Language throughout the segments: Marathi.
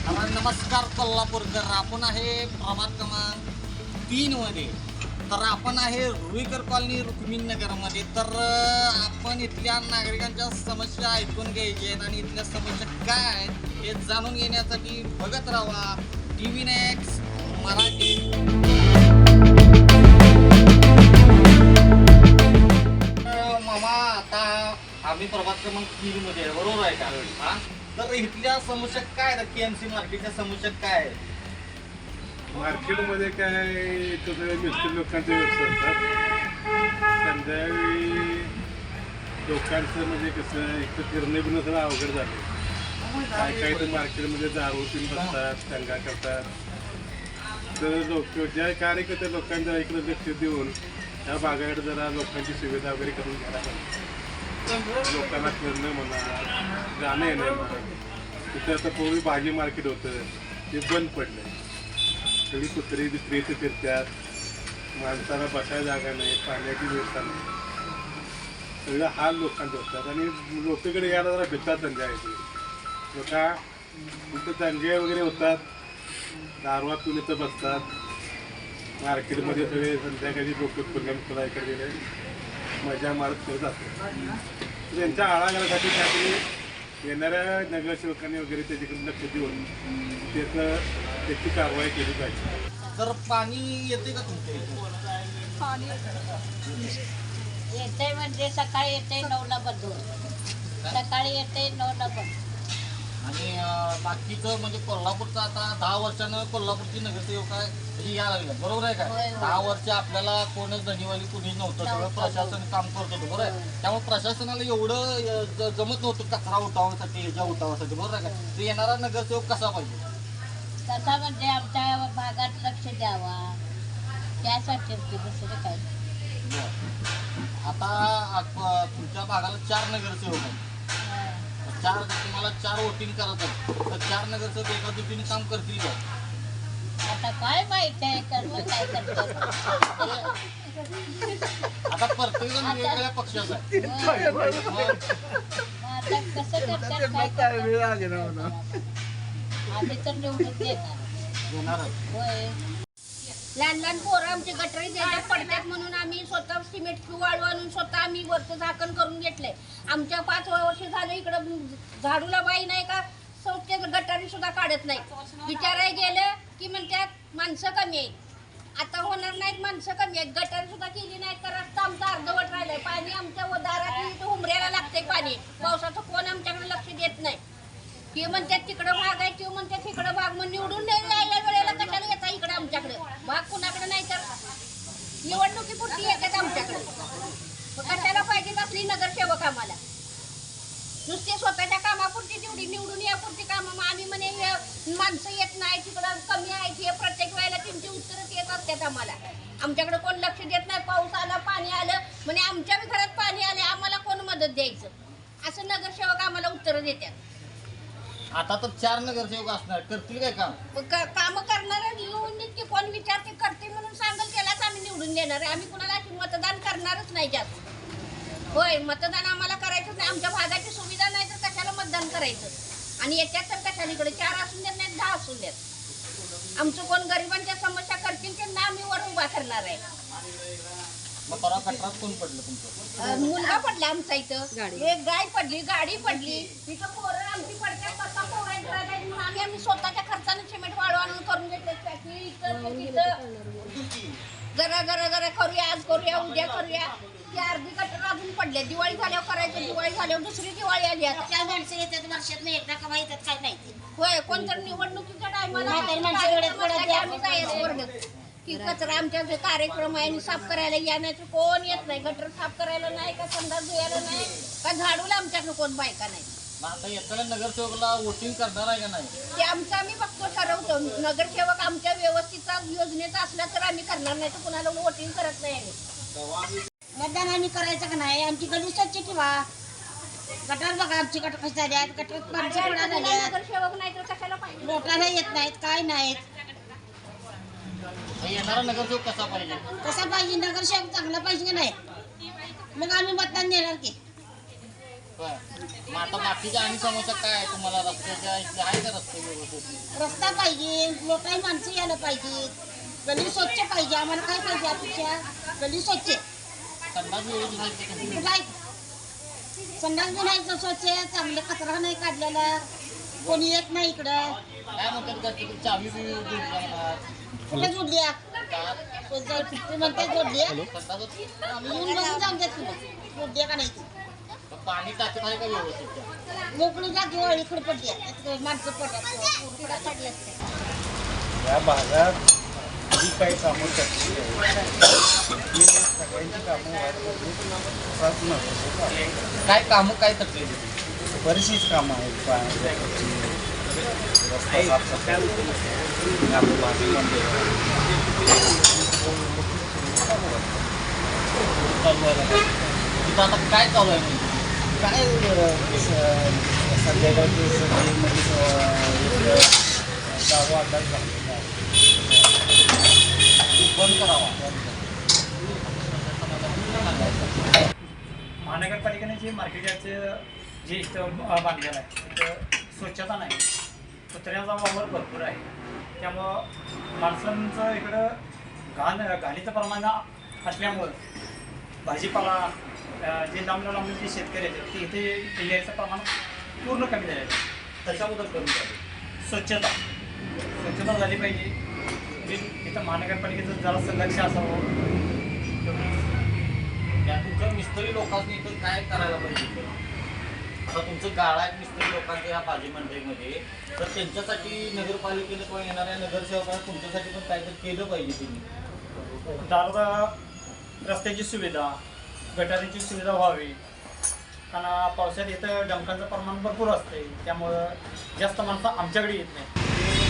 नमस्कार कोल्हापूरकर, आपण आहे प्रभाग क्रमांक 3 मध्ये. तर आपण आहे रुईकर कॉलनी रुक्मिणीनगरमध्ये. तर आपण इथल्या नागरिकांच्या समस्या ऐकून घ्यायच्या आहेत आणि इथल्या समस्या काय आहेत हे जाणून घेण्यासाठी बघत राहा TV नेक्स्ट मराठी. मामा, आता आम्ही प्रभाग क्रमांक 3 मध्ये आहे, बरोबर आहे का? हा, तर इथल्या समस्या काय आहेत? KMC मार्केटच्या समस्या काय आहेत? मार्केटमध्ये काय सगळे मिस्त्री लोकांचे व्यवसाय असतात. संध्याकाळी लोकांचं म्हणजे कसं एक तर फिरणे बिरणं सगळं अवघड झालं. काय काय तर मार्केटमध्ये दारू पिऊन बसतात, दंगा करतात. तर लोक ज्या कार्यकर्ते लोकांच्या इकडे लक्ष देऊन त्या भागाकडे जरा लोकांची सुविधा वगैरे करून घ्यायला पाहिजे. लोकांना फिरणं म्हणा, जाणं येणं म्हणा. तिथे आता पूर्वी भाजी मार्केट होतं ते बंद पडलं. सगळी कुत्री बित्री इथे फिरतात, माणसाला बसायला जागा नाही, पाण्याची व्यवस्था नाही. सगळं हाल लोकांचे होतात आणि लोकांकडे यायला जरा भितात संध्याकाळी. लोक इथं दंगे वगैरे होतात, दारवा पिऊन इथं बसतात. मार्केटमध्ये सगळे संध्याकाळी लोक पुण्यम इकडे गेले मजा मारत फिरत असतात. त्यांच्या आळा घालण्यासाठी त्यातून येणाऱ्या नगरसेवकांनी वगैरे त्याच्याकडे लक्ष देऊन त्याची कारवाई केली पाहिजे. तर पाणी येते का तुमच्या इथे? येते म्हणजे सकाळी येते 9ला बंद होतं. सकाळी येते 9ला बंद. आणि बाकीचं म्हणजे कोल्हापूरचं आता 10 वर्षानं कोल्हापूरची नगरसेवक आहे यायला लागलं, बरोबर आहे का? होय, होय. 10 वर्ष आपल्याला कोणच धनीवाली कोणी नव्हतं, सगळं प्रशासन काम करत होतं, बरोबर आहे? त्यामुळे प्रशासनाला एवढं जमत नव्हतं कचरा उठावासाठी, ह्याच्या उठावासाठी, बरोबर आहे का? तर येणारा नगरसेवक कसा पाहिजे? तसा म्हणजे आमच्या भागात लक्ष द्यावा त्यासाठी दुसरं काय. आता तुमच्या भागाला 4 नगरसेवक आहेत. तुम्हाला 4 वोटिंग करायचं आहे, तर 4 नगरसेवक एका दुसरीने काम करतील का? आता काय माहित आहे कर्म काय करतात. आता प्रत्येकजण वेगवेगळ्या पक्षाचा आहे. आता कसं करतात काय करतात. आम्ही तर निवडून देणार. होय. लहान लहान पोरं आमचे गटरी त्याच्यात पडतात म्हणून आम्ही स्वतः सिमेंट वाळू आणून स्वतः आम्ही वरचं झाकण करून घेतलंय. आमच्या 5 वर्ष झालं इकडं झाडूला बाई नाही का स्वच्छ गटारी सुद्धा काढत नाही. विचाराय गेलं की म्हणतात माणसं कमी आहेत. आता होणार नाहीत, माणसं कमी आहेत. गटारी सुद्धा केली नाहीत तर रस्ता आमचा अर्धवट राहिलाय. पाणी आमच्या दारात उमऱ्याला लागतंय पाणी. पावसाचं कोण आमच्याकडे लक्ष देत नाही. ते म्हणतात तिकडं भाग आहे, ते म्हणतात तिकडं भाग. मग निवडून यायला वेळेला कशाला येतात इकडं आमच्याकडे? भाग कुणाकडे नाही तर निवडणुकीपुरती येतात आमच्याकडे. मग कशाला पाहिजे असली नगरसेवक आम्हाला? नुसते स्वतःच्या कामापुरती निवडून यापुरती कामं. मग आम्ही म्हणे माणसं येत नाही, तिकडं कमी आहेत, हे प्रत्येक वेळेला त्यांची उत्तरच येत असतात आम्हाला. आमच्याकडे कोण लक्ष देत नाही. पाऊस आला, पाणी आलं म्हणे आमच्या घरात पाणी आले, आम्हाला कोण मदत द्यायचं? असं नगरसेवक आम्हाला उत्तरं देतात. आता तर 4 नगरसेवक असणार, करतील काय काम? काम करणारे निवडून की कोण विचारते करते म्हणून सांगेल त्यालाच आम्ही निवडून देणार आहे. आम्ही कुणाला मतदान करणारच नाही जास्त. होय, मतदान आम्हाला करायचंच नाही. आमच्या भागाची सुविधा नाही तर कशाला मतदान करायचं? आणि याच्यात तर कशाला इकडे 4 असून देत नाही 10 असून देत. आमचं कोण गरिबांच्या समस्या करतील त्यांना आम्ही वर उभा करणार आहे. मग परवा खटरात कोण पडलं तुमचं? मुलगा पडला आमचा इथं, एक गाय पडली, गाडी पडली. इथं पोरं आमची पडतात, पप्पा पोरं म्हणून आम्ही स्वतःच्या खर्चाने सिमेंट वाळू आणून करून घेतले. जरा जरा जरा करूया, आज करूया, उद्या करूया. ती अर्धी गटर अजून पडले. दिवाळी झाल्यावर करायचं, दिवाळी झाल्यावर दुसरी दिवाळी आली. आता त्या माणसं येतात वर्षात एकदा का येतात काय नाही. होय, कोणतर निवडणुकीच्या टायमाला म्हातारी माणसं एवढ्यात पडत आम्ही जायचं वर्गात की कचरा आमच्या जे कार्यक्रम आहे आणि साफ करायला येण्याचं कोण येत नाही. गटर साफ करायला नाही का, संडास धुवायला नाही का, झाडूला आमच्याकडे कोण बायका नाही. मग आता येताना नगरसेवकला वोटिंग करणार आहे का नाही? ते आमचं आम्ही बघतो, ठरवतो. नगरसेवक आमच्या व्यवस्थित योजनेचा असला तर आम्ही करणार, नाही तर कुणाला वोटिंग करत नाही आम्ही. मतदान आम्ही करायचं का नाही? आमची गली स्वच्छ ठेवा. गटार बघा आमची गटर कशी झाली आहेत. गटारात माणसं पडा झाली आहेत. नगरसेवक नाही तर कशाला पाहिजे? मोटाला येत नाहीत, काय नाहीत. येणारा नगरसेवक कसा पाहिजे? कसा पाहिजे? नगरसेवक चांगला पाहिजे का नाही? मग आम्ही मतदान देणार की. बरं. मग आता बाकीच्या आणि समस्या काय आहे तुम्हाला रस्त्याच्या इथे आहे का रस्ते व्यवस्थित? रस्ता पाहिजे, लोकांनी माणसं यायला पाहिजे, गली स्वच्छ पाहिजे. आम्हाला काय पाहिजे अपेक्षा? गली स्वच्छ. संडास व्यवस्थित आहे का तुम्ही? कुठं आहे? संडास बी नाही तर स्वच्छ, चांगलं कचरा नाही काढलेला, कोणी येत नाही इकडं. काय म्हणतात का तिथे चावी बी जोडली जाणार? कुठे जोडल्या? का? फिफ्टी म्हणते जोडल्या. संडास आम्ही येऊन बसून जाऊन देत तुला जोडल्या का नाही ती. पाणी टाकत आहे का व्यवस्थित त्या? मोकळी जागी वळ इकडे पडली माणसं पडतात पडले असते. या भागात जी काही कामं करते सगळ्यांची कामं व्हायला काय कामं काय तकलीफ? बरीचशीच कामं आहेत रस्ता साफसफाई आपल्या भागामध्ये चालू आहे तिथं आता काय चालू आहे म्हणजे? काय संध्याकाळची मध्ये दावा अड्डा झालेला आहे. बंद करावा. महानगरपालिकेने जे मार्केट यार्डचं जे इथं बांधलेलं आहे तिथं स्वच्छता नाही, कचऱ्याचा वापर भरपूर आहे. त्यामुळं माणसांचं इकडं घाणीचं प्रमाण असल्यामुळं भाजीपाला जे लांब जे शेतकरी आहेत ते इथे यायचं प्रमाण पूर्ण कमी झालेलं आहे. त्याच्याबद्दल करून पाहिजे स्वच्छता झाली पाहिजे. जे इथं महानगरपालिकेचं जरासं लक्ष असावं. या तुमच्या मिस्त्री लोकांनी इथं काय करायला पाहिजे? आता तुमचं गाळा आहे मिस्त्री लोकांच्या या भाजी मंडईमध्ये, तर त्यांच्यासाठी नगरपालिकेने किंवा येणाऱ्या नगरसेवकांना तुमच्यासाठी पण काहीतरी केलं पाहिजे तुम्ही. दारात रस्त्याची सुविधा, गटारीची सुविधा व्हावी. कारण पावसाळ्यात इथं डंकांचं प्रमाण भरपूर असते, त्यामुळं जास्त माणसं आमच्याकडे येत नाही.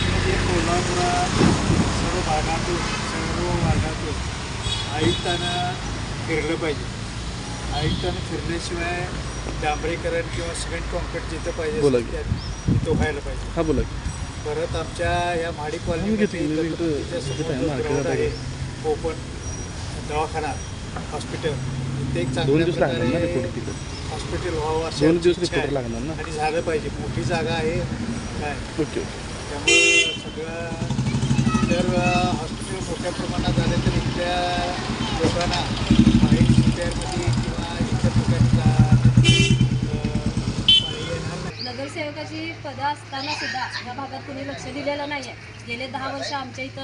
म्हणजे कोल्हापुरात सर्व भागातून आयुक्तानं फिरलं पाहिजे. आयुक्तानं फिरल्याशिवाय डांबरीकरण किंवा सिमेंट कॉन्क्रीट जिथं पाहिजे तिथं व्हायला पाहिजे. हा बोला. परत आमच्या या महाडी कॉलनीमध्ये ग्राउंड आहे, ओपन दवाखाना, हॉस्पिटल, ते एक चांगल्या प्रकारे हॉस्पिटल व्हावं असं आणि झालं पाहिजे. मोठी जागा आहे काय, त्यामुळे सगळं जर हॉस्पिटल मोठ्या प्रमाणात झाले तर इथल्या लोकांना बाहेर शहरामध्ये किंवा इतर ठिकाणी येणार नाही. नगरसेवकाची पदं असताना सुद्धा या भागात कोणी लक्ष दिलेलं नाही आहे. गेले 10 वर्ष आमच्या इथं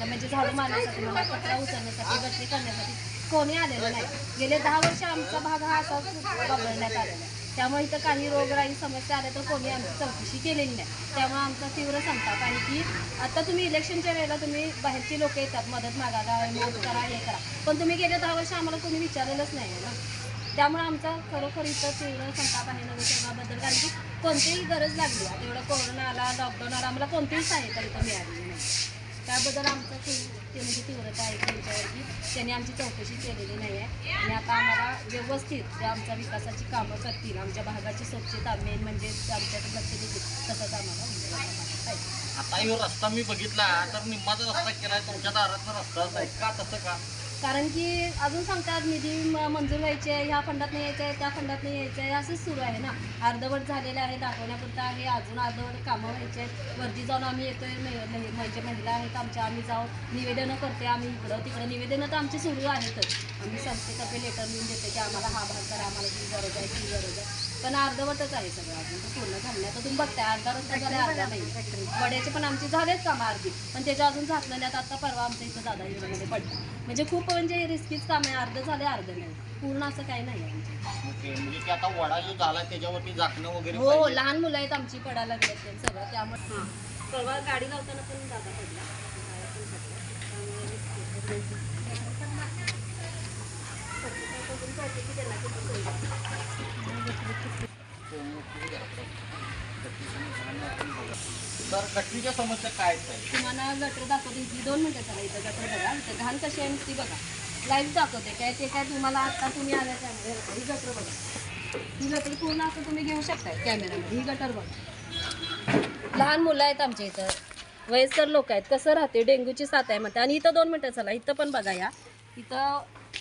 म्हणजे झाडू मारण्यासाठी मला कचरा उचलण्यासाठी गटरी करण्यासाठी कोणी आलेलं नाही. गेले 10 वर्ष आमचा भाग हा असाच वापरण्यात आलेला आहे. त्यामुळे इथं काही रोगराई समस्या आल्या तर कोणी आमची चौकशी केलेली नाही. त्यामुळे आमचा तीव्र संताप आहे की आता तुम्ही इलेक्शनच्या वेळेला तुम्ही बाहेरची लोक येतात मदत मागायला, मदत करा, हे करा, पण तुम्ही गेले 10 वर्ष आम्हाला कोणी विचारलेलंच नाही आहे ना. त्यामुळे आमचा खरोखर इथं तीव्र संताप आहे नगरसेवकाबद्दल. कारण की कोणतीही गरज लागली, आता एवढं कोरोना आला, लॉकडाऊन आला, आम्हाला कोणतीही सहायता इथं मिळालेली नाही. त्याबद्दल आमचं ते म्हणजे तीव्रता आहे त्यांच्यावरती. त्यांनी आमची चौकशी केलेली नाही आहे आणि आता आम्हाला व्यवस्थित जे आमच्या विकासाची कामं करतील, आमच्या भागाची स्वच्छता मेन म्हणजे आमच्याकडे लक्ष देतील, तसंच आम्हाला पाहिजे. आता ह्यो रस्ता मी बघितला तर निम्माचा रस्ता केलाय, तुमच्या दारातला रस्ताच आहे का? तसं का? कारण की अजून सांगतात निधी मंजूर व्हायचे, ह्या फंडात नाही यायचं आहे, त्या फंडात नाही यायचं आहे, असंच सुरू आहे ना. अर्धवट झालेलं आहे, दाखवण्यापुरतं आहे, अजून अर्धवट कामं व्हायचे आहेत. वरती जाऊन आम्ही येतोय, म्हणजे महिला आहेत आमच्या, आम्ही जाऊन निवेदनं करते, आम्ही इकडं तिकडं निवेदनं तर आमची सुरू आहेतच. आम्ही संस्थेतर्फे लेटर लिहून देते की आम्हाला हा भाग करा, आम्हाला ही गरज आहे, ती गरज आहे, पण अर्धवटच आहे सगळं, अजून पूर्ण झालं नाही. आता तुम्ही बघताय अर्धा रस्ता झाला, अर्धा नाही. वड्याचे पण आमची झालेच कामं अर्धी, पण त्याच्या अजून झाकलं नाही. आता परवा आमच्या इथं दादा योजनेमध्ये पडलं, म्हणजे खूप म्हणजे रिस्कीच काम आहे. अर्ध झाले, अर्ध नाही, पूर्ण असं काही नाही आहे आमच्या. ओके, म्हणजे की आता वडा जो झाला त्याच्यावरती झाकणं वगैरे हो, पाहिजे. लहान मुलं आहेत आमची, पडायला लागले ते सगळं. त्यामुळे हां, परवा गाडी लावताना पण दादा पडला. तर गटरीच्या समस्या काय आहेत? तुम्हाला गटर दाखवते, ही 2 मिनिटं चला. इथं गटर बघा, इथं घाण कशी आहे ती बघा, लाईव्ह दाखवते काय. ते काय तुम्हाला आता तुम्ही आल्या त्यामध्ये ही गटर बघा, ही गटर पूर्ण असं तुम्ही घेऊ शकताय कॅमेरामध्ये. ही गटर बघा, लहान मुलं आहेत आमच्या इथं, वयस्कर लोक आहेत, कसं राहते, डेंग्यूची साथ आहे म्हणते. आणि इथं 2 मिनिटं चला, इथं पण बघा, या इथं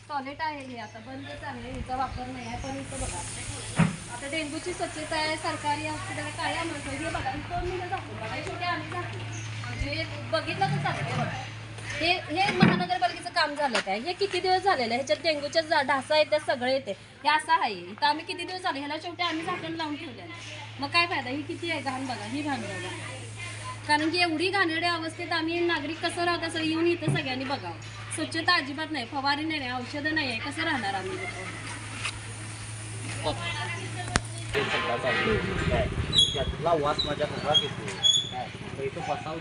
टॉयलेट आहे, हे आता बंदच आहे, हिचा वापर नाही आहे, पण इथं बघा आता डेंग्यूची स्वच्छता आहे, सरकारी हॉस्पिटल काय म्हणतो हे बघा 2 मिनिटं दाखवून बघा. हे शेवटी आम्ही दाखवू म्हणजे बघितलं तर चालतं बघा. हे महानगरपालिकेचं काम झालं काय? हे किती दिवस झालेलं आहे? ह्याच्यात डेंग्यूच्या ढासा येतात, सगळे येते. हे असं आहे. इथं आम्ही किती दिवस झाले ह्याला शेवटी आम्ही झाकण लावून ठेवलं. मग काय फायदा? ही किती आहे घाण बघा, ही घाण बघा. कारण की एवढी घाणेरड्या अवस्थेत आम्ही नागरिक कसं राहत असं येऊन इथं सगळ्यांनी बघावं. स्वच्छता अजिबात नाही, फवारी नाही, औषधं नाही आहे, कसं राहणार आम्ही लोकं? त्यातला वास माझ्या घरात येतो इथं बसाव.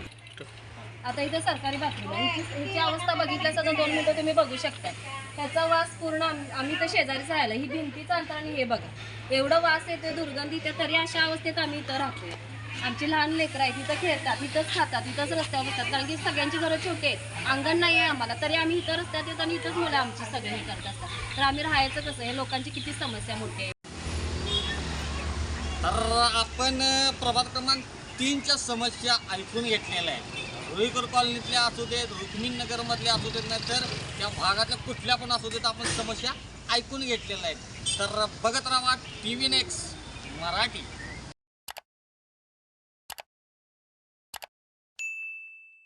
आता इथं सरकारी बाथरूम आहे. ह्याची अवस्था बघितल्या सगळं 2 मिनिटं तुम्ही बघू शकता. ह्याचा वास पूर्ण आम्ही तर शेजारीच राहिला. ही भिंतीचं अंतर आणि हे बघा एवढं वास येते, दुर्गंधी येते, तरी अशा अवस्थेत आम्ही इथं राहतोय. आमची लहान लेकरं आहेत, इथं खेळतात, इथंच खातात, इथंच रस्त्यावर बसतात. कारण की सगळ्यांची घरं छोटे आहेत, अंगण नाही आहे आम्हाला, तरी आम्ही इथं रस्त्यात येतो आणि इथंच मुलं आमची सगळे हे करत असतात. तर आम्ही राहायचं कसं? हे लोकांची किती समस्या मोठी आहे. तर आपण प्रभाग क्रमांक 3च्या समस्या ऐकून घेतलेल्या आहेत. रुईकर कॉलनीतल्या असू देत, रुक्मिणीनगरमधल्या असू देत, नाही तर त्या भागातल्या कुठल्या पण असू देत, आपण समस्या ऐकून घेतलेल्या आहेत. तर बघत राहा TV नेक्स्ट मराठी.